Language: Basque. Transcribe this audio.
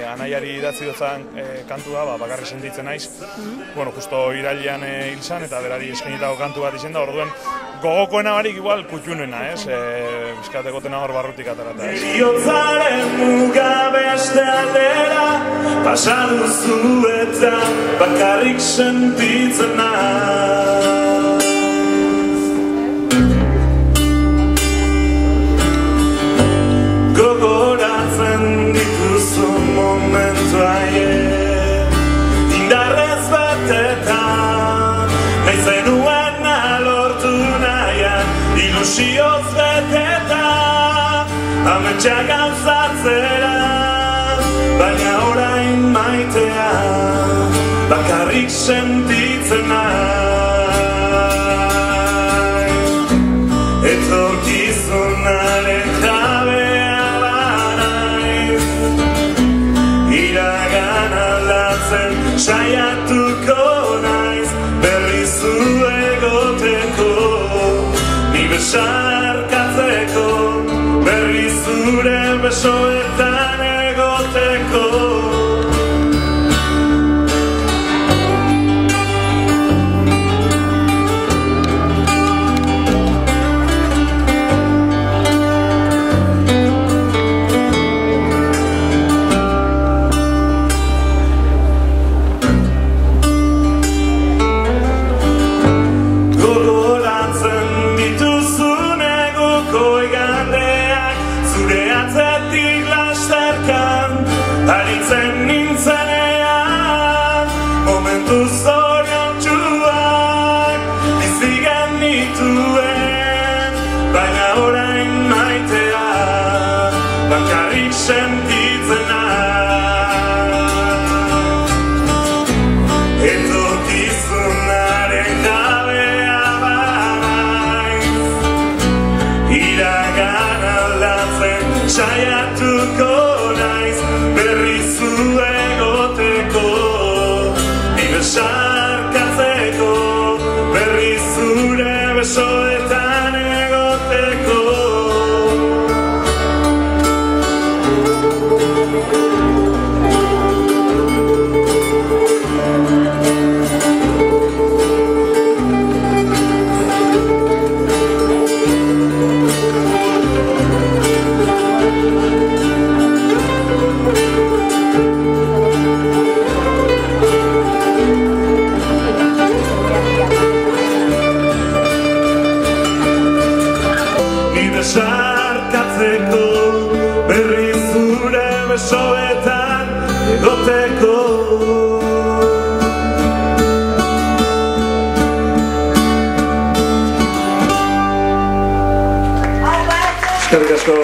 anaiari idatzi dozan kantua, bakarrik sentitzen naiz. Bueno, justo irailean hil zan, eta berari eskainitako kantu bat izen da, orduen gogokoena barik igual kutxunena, ez? Bizkateko tena hor barrutik atarata, ez? Eriotzaren muga beste aldera, pasaduzu eta bakarrik sentitzen naiz. Gogoratzen dituzu momentu haien, indarrez betetan, nahi zenuen alortu nahian, ilusioz betetan, ametsa gauzatzera, baina orain maitea, bakarrik sentitzen nahi. Etorkizunaren jabea banaiz, iragan aldatzen saiatuko naiz, berriz zu egoteko, ni besarkatzeko, berriz zure besoetan egoteko. Aritzen nintzenean, momentu zoriontsuak bizi genituen, baina orain maitea, bakarrik sentitzen nahi. Etorkizunaren jabea banaiz, iragan aldatzen saiatuko naiz, berriz zu egoteko, ni besarkatzeko, berriz zure besoetan egoteko. Besarkatzeko, berriz zure besoetan egoteko. Eskerrik asko.